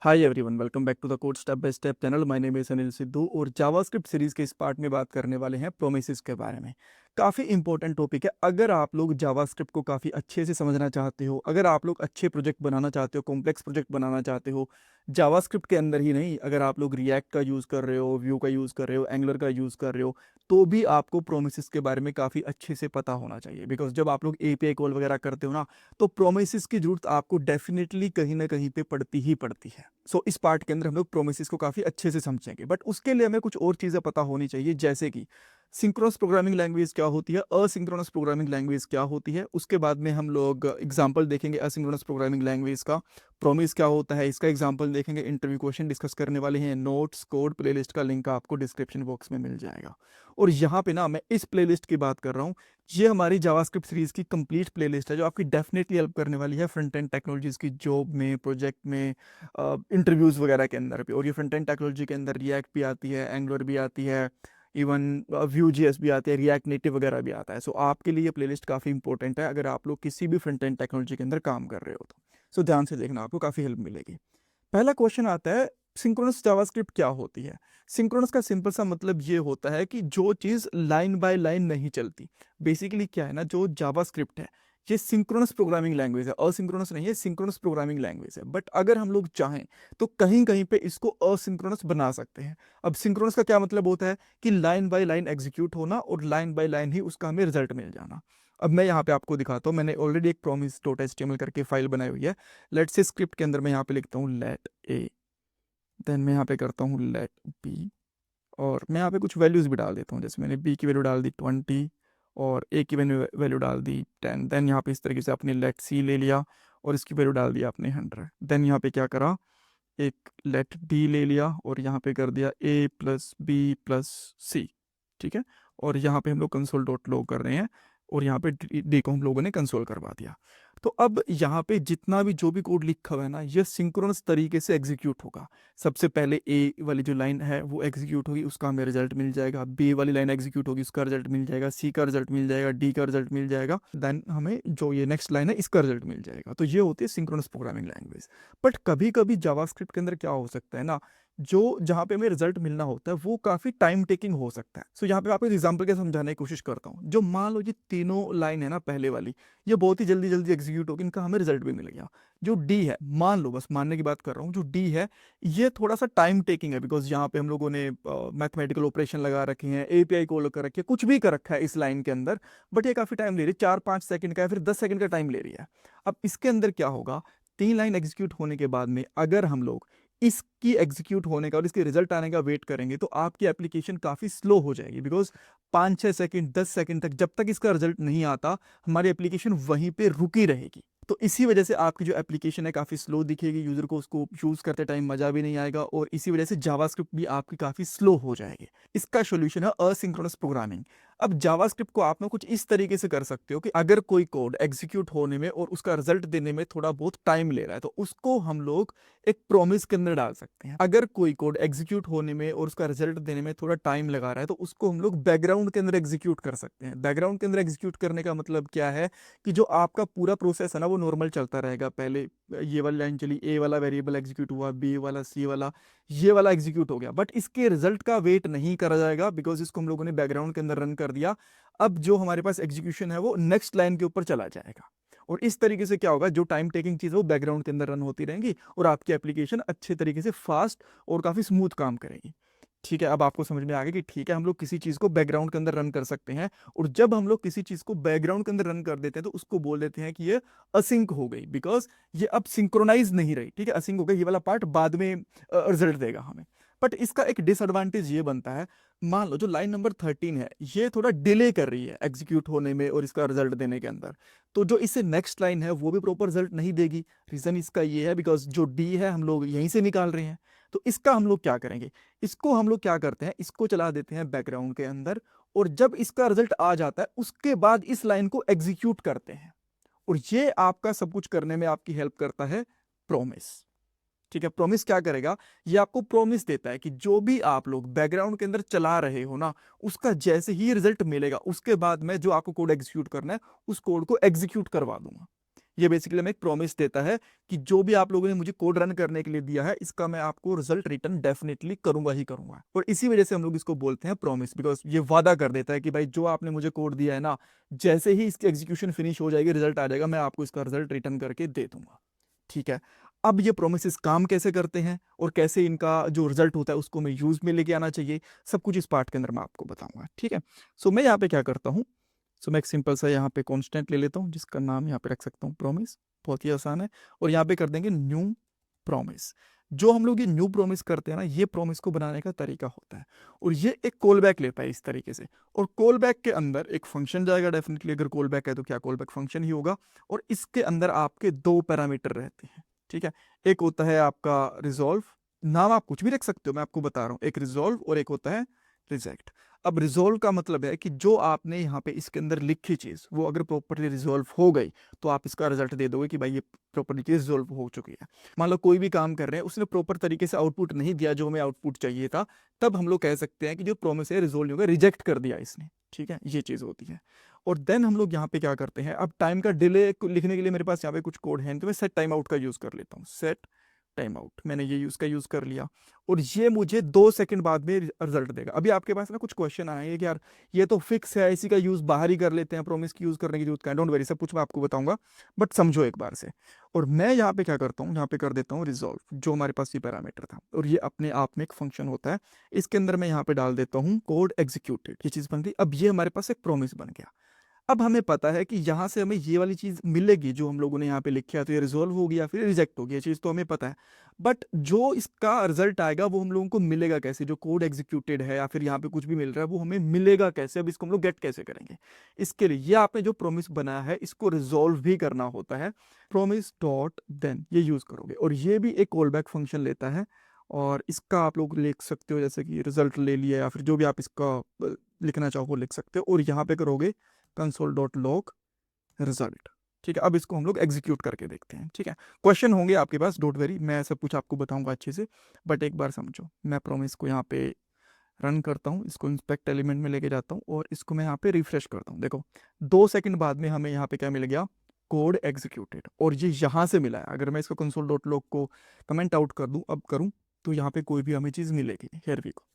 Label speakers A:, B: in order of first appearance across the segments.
A: Hi everyone, welcome back to the code step by step channel. My name is Anil Sidhu और JavaScript series के इस part में बात करने वाले हैं प्रोमिसेस के बारे में। काफ़ी इंपॉर्टेंट टॉपिक है। अगर आप लोग जावास्क्रिप्ट को काफ़ी अच्छे से समझना चाहते हो, अगर आप लोग अच्छे प्रोजेक्ट बनाना चाहते हो, कॉम्प्लेक्स प्रोजेक्ट बनाना चाहते हो जावास्क्रिप्ट के अंदर ही नहीं, अगर आप लोग रिएक्ट का यूज़ कर रहे हो, व्यू का यूज़ कर रहे हो, एंगुलर का यूज़ कर रहे हो, तो भी आपको प्रोमिसेस के बारे में काफ़ी अच्छे से पता होना चाहिए। बिकॉज जब आप लोग एपीआई कॉल वगैरह करते हो ना, तो प्रोमिसेस की जरूरत आपको डेफिनेटली कहीं ना कहीं पे पड़ती ही पड़ती है। सो इस पार्ट के अंदर हम लोग प्रोमिसेस को काफ़ी अच्छे से समझेंगे, बट उसके लिए हमें कुछ और चीज़ें पता होनी चाहिए, जैसे कि सिंक्रोनस प्रोग्रामिंग लैंग्वेज क्या होती है, असिंक्रोनस प्रोग्रामिंग लैंग्वेज क्या होती है। उसके बाद में हम लोग एग्जांपल देखेंगे असिंक्रोनस प्रोग्रामिंग लैंग्वेज का, प्रोमिस क्या होता है इसका एग्जांपल देखेंगे, इंटरव्यू क्वेश्चन डिस्कस करने वाले हैं। नोट्स कोड प्लेलिस्ट का लिंक आपको डिस्क्रिप्शन बॉक्स में मिल जाएगा। और यहाँ पे ना मैं इस प्लेलिस्ट की बात कर रहा हूँ, ये हमारी जावास्क्रिप्ट सीरीज की कंप्लीट प्लेलिस्ट है जो आपकी डेफिनेटली हेल्प करने वाली है फ्रंट एंड टेक्नोलॉजीज की जॉब में, प्रोजेक्ट में, इंटरव्यूज वगैरह के अंदर भी। और ये फ्रंट एंड टेक्नोलॉजी के अंदर रिएक्ट भी आती है, एंगुलर भी आती है, इवन व्यू जीएस भी आती है, रिएक्ट नेटिव वगैरह भी आता है। सो आपके लिए ये प्लेलिस्ट काफ़ी इंपॉर्टेंट है अगर आप लोग किसी भी फ्रंट एंड टेक्नोलॉजी के अंदर काम कर रहे हो तो। सो ध्यान से देखना, आपको काफ़ी हेल्प मिलेगी। पहला क्वेश्चन आता है, सिंक्रोनस जावास्क्रिप्ट क्या होती है। सिंक्रोनस का सिंपल सा मतलब ये होता है कि जो चीज़ लाइन बाय लाइन नहीं चलती। बेसिकली क्या है ना, जो जावास्क्रिप्ट है ये सिंक्रोनस प्रोग्रामिंग लैंग्वेज है, असिंक्रोनस नहीं है, सिंक्रोनस प्रोग्रामिंग लैंग्वेज है। बट अगर हम लोग चाहें तो कहीं कहीं पे इसको असिंक्रोनस बना सकते हैं। अब सिंक्रोनस का क्या मतलब होता है कि लाइन बाय लाइन एग्जीक्यूट होना और लाइन बाय लाइन ही उसका हमें रिजल्ट मिल जाना। अब मैं यहाँ पे आपको दिखाता हूँ, मैंने ऑलरेडी एक promise डॉट एचटीएमएल करके फाइल बनाई हुई है। लेट से स्क्रिप्ट के अंदर मैं यहाँ पे लिखता हूँ लेट ए, देन मैं यहाँ पे करता हूँ लेट बी, और मैं यहाँ पे कुछ वैल्यूज भी डाल देता हूँ। जैसे मैंने बी की वैल्यू डाल दी 20 और ए की वैल्यू डाल दी 10। देन यहाँ पे इस तरीके से आपने लेट सी ले लिया और इसकी वैल्यू डाल दी आपने 100। देन यहाँ पे क्या करा, एक लेट डी ले लिया और यहाँ पे कर दिया ए प्लस बी प्लस सी। ठीक है, और यहाँ पे हम लोग कंसोल डॉट लॉग कर रहे हैं और यहाँ पे डी को हम लोगों ने कंसोल करवा दिया। तो अब यहाँ पे जितना भी जो भी कोड लिखा हुआ है ना, ये सिंक्रोनस तरीके से एग्जीक्यूट होगा। सबसे पहले ए वाली जो लाइन है वो एग्जीक्यूट होगी, उसका हमें रिजल्ट मिल जाएगा। बी वाली लाइन एग्जीक्यूट होगी, उसका रिजल्ट मिल जाएगा। सी का रिजल्ट मिल जाएगा, डी का रिजल्ट मिल जाएगा। देन हमें जो ये नेक्स्ट लाइन है इसका रिजल्ट मिल जाएगा। तो ये होती है सिंक्रोनस प्रोग्रामिंग लैंग्वेज। बट कभी कभी जावास्क्रिप्ट के अंदर क्या हो सकता है ना, जो जहाँ पे हमें रिजल्ट मिलना होता है वो काफ़ी टाइम टेकिंग हो सकता है। सो यहाँ पे आपको एग्जांपल के समझाने की कोशिश करता हूँ। जो मान लो ये तीनों लाइन है ना पहले वाली, ये बहुत ही जल्दी जल्दी एग्जीक्यूट होगी, इनका हमें रिजल्ट भी मिल गया। जो डी है, मान लो, बस मानने की बात कर रहा हूँ, जो डी है ये थोड़ा सा टाइम टेकिंग है, बिकॉज यहाँ पे हम लोगों ने मैथमेटिकल ऑपरेशन लगा रखे हैं, एपीआई कॉल कर रखी है, कुछ भी कर रखा है इस लाइन के अंदर। बट ये काफ़ी टाइम ले रही है, 4-5 सेकंड का या फिर 10 सेकंड का टाइम ले रही है। अब इसके अंदर क्या होगा, तीन लाइन एग्जीक्यूट होने के बाद में अगर हम लोग इसकी एग्जीक्यूट होने का और इसके रिजल्ट आने का वेट करेंगे तो आपकी एप्लीकेशन काफ़ी स्लो हो जाएगी। बिकॉज 5-6 सेकंड 10 सेकंड तक जब तक इसका रिजल्ट नहीं आता, हमारी एप्लीकेशन वहीं पे रुकी रहेगी। तो इसी वजह से आपकी जो एप्लीकेशन है काफ़ी स्लो दिखेगी, यूज़र को उसको यूज़ करते टाइम मज़ा भी नहीं आएगा, और इसी वजह से जावास्क्रिप्ट भी आपकी काफ़ी स्लो हो जाएगी। इसका सोल्यूशन है असिंक्रोनस प्रोग्रामिंग। अब जावास्क्रिप्ट को आप ना कुछ इस तरीके से कर सकते हो कि अगर कोई कोड एग्जीक्यूट होने में और उसका रिजल्ट देने में थोड़ा बहुत टाइम ले रहा है, तो उसको हम लोग एक प्रॉमिस के अंदर डाल सकते हैं। अगर कोई कोड एग्जीक्यूट होने में और उसका रिजल्ट देने में थोड़ा टाइम लगा रहा है, तो उसको हम लोग बैकग्राउंड के अंदर एग्जीक्यूट कर सकते हैं। बैकग्राउंड के अंदर एग्जीक्यूट करने का मतलब क्या है कि जो आपका पूरा प्रोसेस है ना वो नॉर्मल चलता रहेगा। पहले ये वाली लाइन चली, ए वाला वेरिएबल एग्जीक्यूट हुआ, बी वाला, सी वाला, ये वाला एग्जीक्यूट हो गया, बट इसके रिजल्ट का वेट नहीं करा जाएगा बिकॉज इसको हम लोगों ने बैकग्राउंड के अंदर रन कर दिया। अब जो हमारे पास एग्जीक्यूशन है वो नेक्स्ट लाइन के ऊपर चला जाएगा। और इस तरीके से क्या होगा, जो टाइम टेकिंग चीज़ है वो बैकग्राउंड के अंदर रन होती रहेंगी और आपकी एप्लीकेशन अच्छे तरीके से फास्ट और काफ़ी स्मूथ काम करेगी। ठीक है, अब आपको समझ में आ गया कि ठीक है, हम लोग किसी चीज़ को बैकग्राउंड के अंदर रन कर सकते हैं। और जब हम लोग किसी चीज़ को बैकग्राउंड के अंदर रन कर देते हैं तो उसको बोल देते हैं कि ये असिंक हो गई, बिकॉज ये अब सिंक्रोनाइज नहीं रही। ठीक है, असिंक हो गई, ये वाला पार्ट बाद में रिजल्ट देगा हमें। बट इसका एक डिसएडवांटेज ये बनता है, मान लो जो लाइन नंबर 13 है ये थोड़ा डिले कर रही है एग्जीक्यूट होने में और इसका रिजल्ट देने के अंदर, तो जो इससे नेक्स्ट लाइन है वो भी प्रॉपर रिजल्ट नहीं देगी। रीजन इसका ये है बिकॉज जो डी है हम लोग यहीं से निकाल रहे हैं। तो इसका हम लोग क्या करेंगे, इसको हम लोग क्या करते हैं, इसको चला देते हैं बैकग्राउंड के अंदर, और जब इसका रिजल्ट आ जाता है उसके बाद इस लाइन को एग्जीक्यूट करते हैं। और ये आपका सब कुछ करने में आपकी हेल्प करता है प्रॉमिस। ठीक है, प्रॉमिस क्या करेगा, ये आपको प्रॉमिस देता है कि जो भी आप लोग बैकग्राउंड के अंदर चला रहे हो ना, उसका जैसे ही रिजल्ट मिलेगा उसके बाद मैं जो आपको कोड एग्जीक्यूट करना है उस कोड को एग्जीक्यूट करवा दूंगा। ये बेसिकली हमें एक प्रॉमिस देता है कि जो भी आप लोगों ने मुझे कोड रन करने के लिए दिया है, इसका मैं आपको रिजल्ट रिटर्न डेफिनेटली करूंगा ही करूंगा। और इसी वजह से हम लोग इसको बोलते हैं प्रॉमिस, बिकॉज ये वादा कर देता है कि भाई जो आपने मुझे कोड दिया है ना, जैसे ही इसकी एग्जीक्यूशन फिनिश हो जाएगी, रिजल्ट आ जाएगा, मैं आपको इसका रिजल्ट रिटर्न करके दे दूंगा। ठीक है। अब ये प्रोमिस काम कैसे करते हैं और कैसे इनका जो रिजल्ट होता है उसको मैं यूज में लेके आना चाहिए, सब कुछ इस पार्ट के अंदर मैं आपको बताऊंगा। ठीक है। सो मैं यहाँ पे क्या करता हूँ, सो मैं एक सिंपल सा यहाँ पे कांस्टेंट ले लेता हूँ जिसका नाम यहाँ पे रख सकता हूँ प्रॉमिस, बहुत ही आसान है। और यहाँ पे कर देंगे न्यू प्रॉमिस। जो हम लोग ये न्यू प्रॉमिस करते हैं ना, ये प्रॉमिस को बनाने का तरीका होता है, और ये एक कॉल बैक लेता है इस तरीके से। और कॉल बैक के अंदर एक फंक्शन जाएगा डेफिनेटली, अगर कॉल बैक है तो क्या कॉल बैक फंक्शन ही होगा। और इसके अंदर आपके दो पैरामीटर रहते हैं। ठीक है। एक होता है आपका रिजॉल्व, नाम आप कुछ भी रख सकते हो, मैं आपको बता रहा हूँ, एक रिजॉल्व और एक होता है रिजेक्ट। अब रिजोल्व का मतलब है कि जो आपने यहाँ पे इसके अंदर लिखी चीज वो अगर प्रॉपर्ली रिजोल्व हो गई तो आप इसका रिजल्ट दे दोगे कि भाई ये प्रॉपर्ली चीज रिजोल्व हो चुकी है। मान लो कोई भी काम कर रहे हैं, उसने प्रॉपर तरीके से आउटपुट नहीं दिया जो हमें आउटपुट चाहिए था, तब हम लोग कह सकते हैं कि जो प्रॉमिस है रिजोल्व होगा, रिजेक्ट कर दिया इसने। ठीक है, ये चीज होती है। और देन हम लोग यहाँ पे क्या करते हैं, अब टाइम का डिले लिखने के लिए मेरे पास यहाँ पे कुछ कोड है, तो मैं सेट टाइम आउट का यूज कर लेता हूँ। सेट टाइम आउट, मैंने ये यूज कर लिया, और ये मुझे 2 सेकंड बाद में रिजल्ट देगा। अभी आपके पास ना कुछ क्वेश्चन आए हैं कि यार ये तो फिक्स है, इसी का यूज बाहर ही कर लेते हैं, प्रॉमिस की यूज करने की जरूरत का, डोंट वरी, सब कुछ मैं आपको बताऊंगा, बट समझो एक बार से। और मैं यहाँ पे क्या करता हूँ, यहाँ पे कर देता हूँ रिजॉल्व, जो हमारे पास ये पैरामीटर था, और ये अपने आप में एक फंक्शन होता है। इसके अंदर मैं यहाँ पे डाल देता हूँ कोड एग्जीक्यूटेड, ये चीज बन गई। अब ये हमारे पास एक प्रॉमिस बन गया। अब हमें पता है कि यहाँ से हमें ये वाली चीज मिलेगी जो हम लोगों ने यहाँ पे लिखी है, तो ये रिजोल्व होगी या फिर रिजेक्ट होगी, ये चीज तो हमें पता है। बट जो इसका रिजल्ट आएगा वो हम लोगों को मिलेगा कैसे, जो कोड एग्जीक्यूटेड है या फिर यहाँ पे कुछ भी मिल रहा है वो हमें मिलेगा कैसे, अब इसको हम लोग गेट कैसे करेंगे। इसके लिए ये आपने जो प्रोमिस बनाया है इसको रिजोल्व भी करना होता है। प्रोमिस डॉट देन ये यूज करोगे, और ये भी एक कॉल बैक फंक्शन लेता है। और इसका आप लोग लिख सकते हो जैसे कि रिजल्ट ले लिया, या फिर जो भी आप इसका लिखना चाहो वो लिख सकते हो, और यहाँ पे करोगे कंसोल डॉट लॉग रिजल्ट। ठीक है, अब इसको हम लोग एग्जीक्यूट करके देखते हैं। ठीक है, क्वेश्चन होंगे आपके पास, डोंट वेरी, मैं सब कुछ आपको बताऊंगा अच्छे से, बट एक बार समझो। मैं प्रॉमिस को यहाँ पे रन करता हूँ, इसको इंस्पेक्ट एलिमेंट में लेके जाता हूँ, और इसको मैं यहाँ पे रिफ्रेश करता हूँ। देखो 2 सेकंड बाद में हमें यहाँ पे क्या मिल गया, कोड एग्जीक्यूटेड, और ये यहाँ से मिला है। अगर मैं इसको कंसोल डॉट लॉग को कमेंट आउट कर दूँ, अब करूँ, तो यहाँ पे कोई भी हमें चीज़ मिलेगी, हियर वी गो।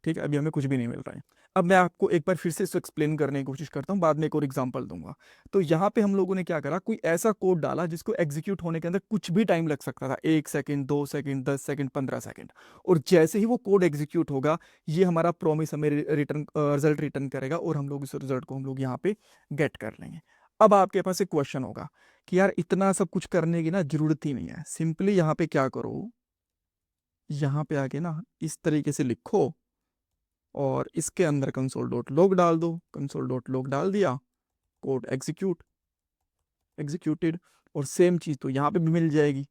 A: ठीक है, अभी हमें कुछ भी नहीं मिल रहा है। अब मैं आपको एक बार फिर से इसको एक्सप्लेन करने की कोशिश करता हूँ, बाद में एक और एग्जांपल दूंगा। तो यहाँ पे हम लोगों ने क्या करा, कोई ऐसा कोड डाला जिसको एग्जीक्यूट होने के अंदर कुछ भी टाइम लग सकता था, 1 सेकंड, 2 सेकंड, 10 सेकंड, 15 सेकंड। और जैसे ही वो कोड एग्जीक्यूट होगा, ये हमारा प्रॉमिस हमें रिटर्न रिजल्ट रिटर्न करेगा, और हम लोग इस रिजल्ट को हम लोग यहाँ पे गेट कर लेंगे। अब आपके पास एक क्वेश्चन होगा कि यार इतना सब कुछ करने की ना जरूरत ही नहीं है, सिंपली यहाँ पे क्या करो, यहाँ पे आके ना इस तरीके से लिखो, और इसके अंदर कंसोल डॉट लॉग डाल दो। कंसोल डॉट लॉग डाल दिया, कोड एग्जीक्यूटेड, और सेम चीज तो यहाँ पे भी मिल जाएगी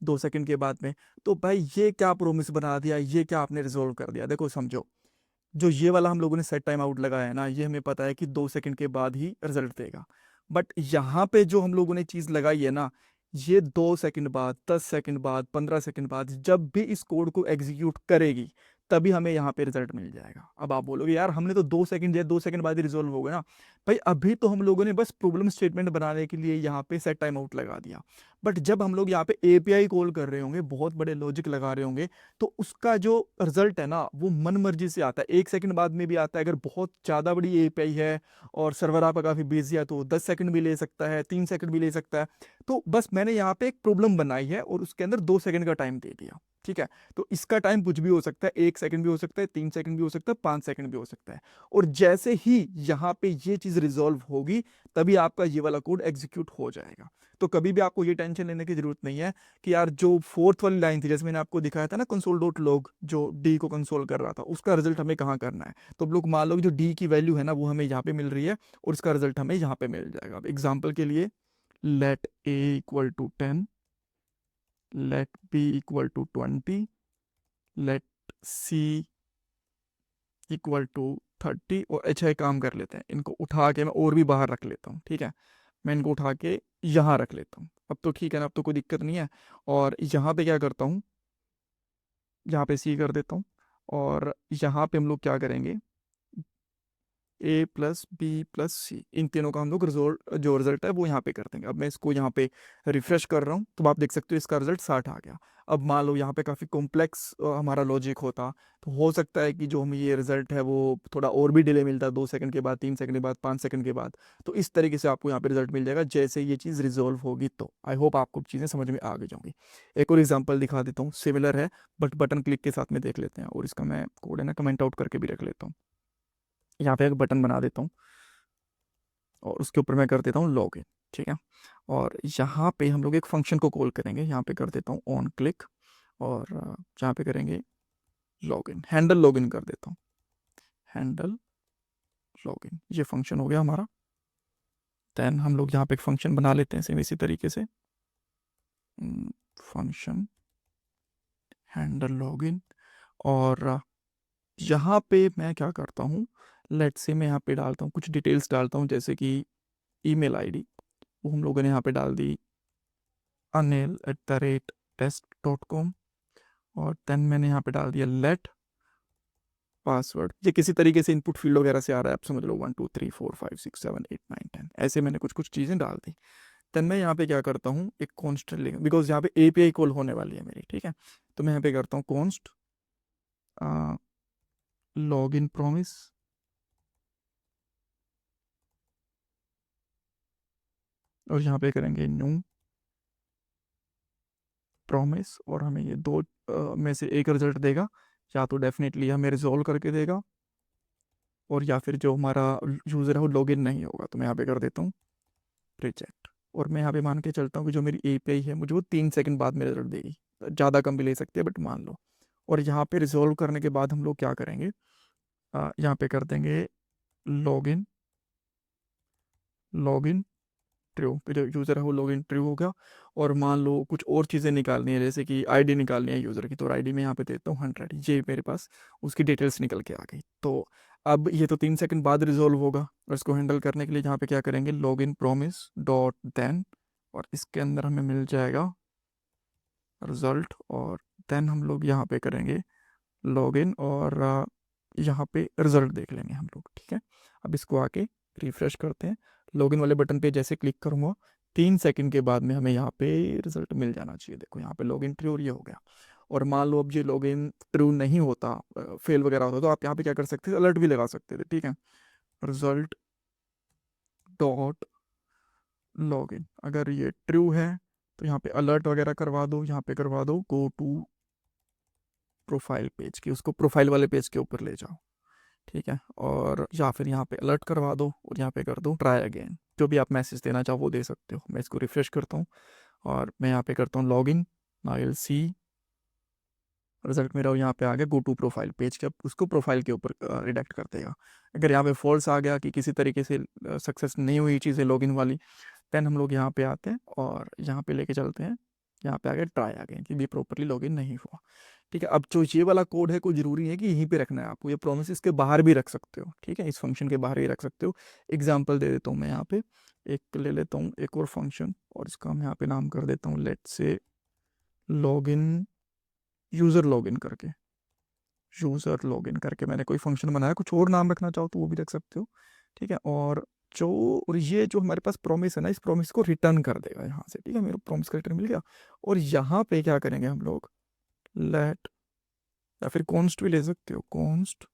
A: 2 सेकंड के बाद में। तो भाई ये क्या प्रोमिस बना दिया, ये क्या आपने रिजोल्व कर दिया। देखो समझो, जो ये वाला हम लोगों ने सेट टाइम आउट लगाया है ना, ये हमें पता है कि 2 सेकंड के बाद ही रिजल्ट देगा। बट यहाँ पे जो हम लोगों ने चीज लगाई है ना, ये 2 सेकंड बाद, 10 सेकंड बाद, 15 सेकंड बाद, जब भी इस कोड को एग्जीक्यूट करेगी तभी हमें यहाँ पे रिजल्ट मिल जाएगा। अब आप बोलोगे यार हमने तो 2 सेकंड दिया, 2 सेकंड बाद ही रिजोल्व हो गया ना। भाई अभी तो हम लोगों ने बस प्रॉब्लम स्टेटमेंट बनाने के लिए यहाँ पे सेट टाइम आउट लगा दिया, बट जब हम लोग यहाँ पे एपीआई कॉल कर रहे होंगे, बहुत बड़े लॉजिक लगा रहे होंगे, तो उसका जो रिजल्ट है ना वो मन मर्जी से आता है, 1 सेकंड बाद में भी आता है। अगर बहुत ज़्यादा बड़ी एपीआई है और सर्वर आपका काफ़ी बिजी है तो 10 सेकंड भी ले सकता है, 3 सेकंड भी ले सकता है। तो बस मैंने यहाँ पे एक प्रॉब्लम बनाई है और उसके अंदर 2 सेकंड का टाइम दे दिया। ठीक है, तो इसका टाइम कुछ भी हो सकता है, 1 सेकंड भी हो सकता है, 3 सेकंड भी हो सकता है, 5 सेकंड भी हो सकता है। और जैसे ही यहाँ पे ये चीज़ रिजॉल्व होगी तभी आपका ये वाला कोड एग्जीक्यूट हो जाएगा। तो कभी भी आपको ये टेंशन लेने की जरूरत नहीं है कि यार जो फोर्थ वाली लाइन थी, जैसे मैंने आपको दिखाया था ना, कंसोल डॉट लॉग जो डी को कंसोल कर रहा था, उसका रिजल्ट हमें कहाँ करना है। तो अब लोग मान लो कि जो डी की वैल्यू है ना वो हमें यहाँ पे मिल रही है, और इसका रिजल्ट हमें यहाँ पे मिल जाएगा। अब एग्जाम्पल के लिए, let A equal to 10, let B equal to 20, let C equal to 30। और अच्छा एक काम कर लेते हैं, इनको उठा के मैं और भी बाहर रख लेता हूँ। ठीक है, मैं इनको उठा के यहाँ रख लेता हूँ। अब तो ठीक है ना, अब तो कोई दिक्कत नहीं है। और यहाँ पे क्या करता हूँ, यहाँ पे सी कर देता हूँ, और यहाँ पे हम लोग क्या करेंगे, ए प्लस बी प्लस सी, इन तीनों का हम लोग रिजल्ट, जो रिजल्ट है वो यहाँ पे कर देंगे। अब मैं इसको यहाँ पे रिफ्रेश कर रहा हूँ तो आप देख सकते हो इसका रिजल्ट 60 आ गया। अब मान लो यहाँ पे काफ़ी कॉम्प्लेक्स हमारा लॉजिक होता तो हो सकता है कि जो हमें ये रिजल्ट है वो थोड़ा और भी डिले मिलता, 2 सेकंड के बाद, 3 सेकंड के बाद, 5 सेकंड के बाद। तो इस तरीके से आपको यहाँ पे रिजल्ट मिल जाएगा जैसे ये चीज़ रिजोल्व होगी। तो आई होप आपको चीज़ें समझ में आ गई होंगी। एक और एग्जाम्पल दिखा देता हूँ, सिमिलर है बट बटन क्लिक के साथ में देख लेते हैं, और इसका मैं कोड है ना कमेंट आउट करके भी रख लेता हूँ। यहाँ पे एक बटन बना देता हूँ और उसके ऊपर मैं कर देता हूँ लॉग इन, ठीक है। और यहाँ पे हम लोग एक फंक्शन को कॉल करेंगे, यहाँ पे कर देता हूँ ऑन क्लिक, और जहाँ पे करेंगे log in, handle log in कर देता हूँ, हैंडल लॉग इन, ये फंक्शन हो गया हमारा। देन हम लोग यहाँ पे एक फंक्शन बना लेते हैं सेम इसी तरीके से, फंक्शन हैंडल लॉग इन। और यहाँ पे मैं क्या करता हूँ, लेट्स से मैं यहाँ पे डालता हूँ कुछ डिटेल्स डालता हूँ, जैसे कि ईमेल आईडी, वो हम लोगों ने यहाँ पे डाल दी anil@test.com, और देन मैंने यहाँ पे डाल दिया लेट पासवर्ड। ये किसी तरीके से इनपुट फील्ड वगैरह से आ रहा है, आप समझ लो 1 2 3 4 5 6 7 8 9 10, ऐसे मैंने कुछ कुछ चीज़ें डाल दी। देन मैं यहाँ पे क्या करता हूँ, एक कॉन्स्टेंट लिख, बिकॉज यहाँ पे एपीआई कॉल होने वाली है मेरी, ठीक है। तो मैं यहाँ पे करता हूँ कॉन्स्ट लॉग इन प्रोमिस, और यहाँ पे करेंगे न्यू प्रॉमिस, और हमें ये दो में से एक रिजल्ट देगा, या तो डेफिनेटली हमें रिजॉल्व करके देगा, और या फिर जो हमारा यूज़र है वो लॉगिन नहीं होगा। तो मैं यहाँ पे कर देता हूँ रिजेक्ट, और मैं यहाँ पे मान के चलता हूँ कि जो मेरी एपीआई है मुझे वो 3 सेकंड बाद में रिजल्ट देगी, ज़्यादा कम भी ले सकती है बट मान लो। और यहाँ पे रिजॉल्व करने के बाद हम लोग क्या करेंगे, यहाँ पे कर देंगे लॉगिन, लॉगिन ट्रू, जो यूज़र है वो लॉगिन ट्रू हो गया। और मान लो कुछ और चीज़ें निकालनी है, जैसे कि आईडी निकालनी है यूज़र की, तो आईडी में यहाँ पे देता हूँ 100, ये मेरे पास उसकी डिटेल्स निकल के आ गई। तो अब ये तो 3 सेकंड बाद रिजॉल्व होगा, और इसको हैंडल करने के लिए यहाँ पे क्या करेंगे, log in promise dot then, और इसके अंदर हमें मिल जाएगा रिजल्ट, और देन हम लोग यहाँ पे करेंगे लॉग इन, और यहाँ पे रिजल्ट देख लेंगे हम लोग, ठीक है। अब इसको आके रिफ्रेश करते हैं, लॉगिन वाले बटन पे जैसे क्लिक करूँगा 3 सेकंड के बाद में हमें यहाँ पे रिजल्ट मिल जाना चाहिए। देखो यहाँ पे लॉगिन ट्रू, और ये हो गया। और मान लो अब ये लॉगिन ट्रू नहीं होता, फेल वगैरह होता, तो आप यहाँ पे क्या कर सकते थे, अलर्ट भी लगा सकते थे, ठीक है। रिजल्ट डॉट लॉगिन, अगर ये ट्रू है तो यहाँ पे अलर्ट वगैरह करवा दो, यहाँ पे करवा दो गो टू प्रोफाइल पेज की, उसको प्रोफाइल वाले पेज के ऊपर ले जाओ, ठीक है। और या फिर यहाँ पे अलर्ट करवा दो, और यहाँ पे कर दो ट्राई अगेन, जो भी आप मैसेज देना चाहो वो दे सकते हो। मैं इसको रिफ्रेश करता हूँ, और मैं यहाँ पे करता हूँ log in, I will see result मेरा यहाँ पे आ गया गो टू प्रोफाइल पेज के, अब उसको प्रोफाइल के ऊपर रिडायरेक्ट कर देगा। अगर यहाँ पे फॉल्स आ गया कि किसी तरीके से सक्सेस नहीं हुई चीज़ें लॉगिन वाली, देन हम लोग यहाँ पे आते हैं और यहाँ पे लेके चलते हैं, यहाँ पे आगे ट्राई आ गए कि भी प्रॉपरली लॉगिन नहीं हुआ, ठीक है। अब जो ये वाला कोड है कोई ज़रूरी है कि यहीं पे रखना है आपको, ये प्रोमिस इसके बाहर भी रख सकते हो, ठीक है, इस फंक्शन के बाहर भी रख सकते हो। एग्जाम्पल दे देता हूँ मैं यहाँ पे, एक ले लेता हूँ एक और फंक्शन, और इसका हम यहाँ पे नाम कर देता हूँ लेट से लॉगिन, यूज़र लॉगिन करके, यूज़र लॉगिन करके मैंने कोई फंक्शन बनाया, कुछ और नाम रखना चाहो तो वो भी रख सकते हो, ठीक है। जो और ये जो हमारे पास प्रॉमिस है ना, इस प्रॉमिस को रिटर्न कर देगा यहाँ से, ठीक है, मेरे प्रॉमिस का रिटर्न मिल गया। और यहाँ पे क्या करेंगे हम लोग, लेट, या फिर कॉन्स्ट भी ले सकते हो, कॉन्स्ट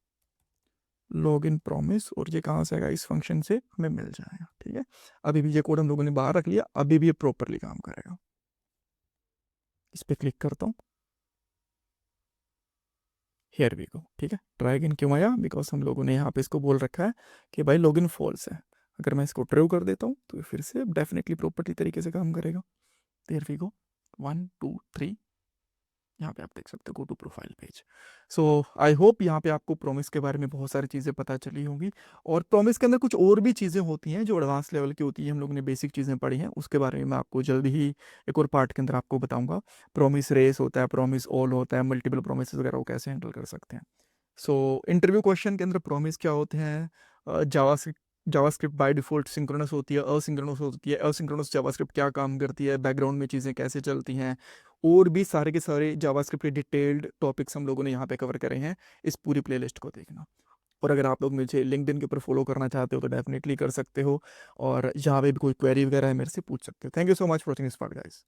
A: लॉग इन प्रॉमिस, और ये कहाँ से आएगा, इस फंक्शन से हमें मिल जाएगा, ठीक है। अभी भी ये कोड हम लोगों ने बाहर रख लिया, अभी भी ये प्रॉपरली काम करेगा। इस पर क्लिक करता हूँ, हियर वी गो, ठीक है। ट्राई अगेन क्यों आया, बिकॉज हम लोगों ने यहाँ पे इसको बोल रखा है कि भाई लॉगिन फॉल्स है। अगर मैं इसको ट्रू कर देता हूँ तो ये फिर से डेफिनेटली प्रॉपर्टी तरीके से काम करेगा। हियर वी गो 1 2 3, यहाँ पे आप देख सकते हो go to profile page. So I hope यहाँ पे आपको प्रॉमिस के बारे में बहुत सारी चीज़ें पता चली होंगी, और प्रॉमिस के अंदर कुछ और भी चीज़ें होती हैं जो एडवांस लेवल की होती हैं, हम लोग ने बेसिक चीज़ें पढ़ी हैं, उसके बारे में मैं आपको जल्दी ही एक और पार्ट के अंदर आपको बताऊंगा। प्रॉमिस रेस होता है, प्रॉमिस ऑल होता है, मल्टीपल प्रोमिस वगैरह वो कैसे हैंडल कर सकते हैं। सो इंटरव्यू क्वेश्चन के अंदर प्रॉमिस क्या होते हैं, जावास्क्रिप्ट बाय डिफ़ॉल्ट सिंक्रोनस होती है, असिंक्रोनस होती है, असिंक्रोनस जावास्क्रिप्ट क्या काम करती है, बैकग्राउंड में चीज़ें कैसे चलती हैं, और भी सारे के सारे जावास्क्रिप्ट के डिटेल्ड टॉपिक्स हम लोगों ने यहाँ पे कवर करे हैं, इस पूरी प्लेलिस्ट को देखना। और अगर आप लोग मुझे लिंक्डइन के ऊपर फॉलो करना चाहते हो तो डेफिनेटली कर सकते हो, और जहाँ पे भी कोई क्वेरी वगैरह है मेरे से पूछ सकते हो। Thank you so much for watching this part guys.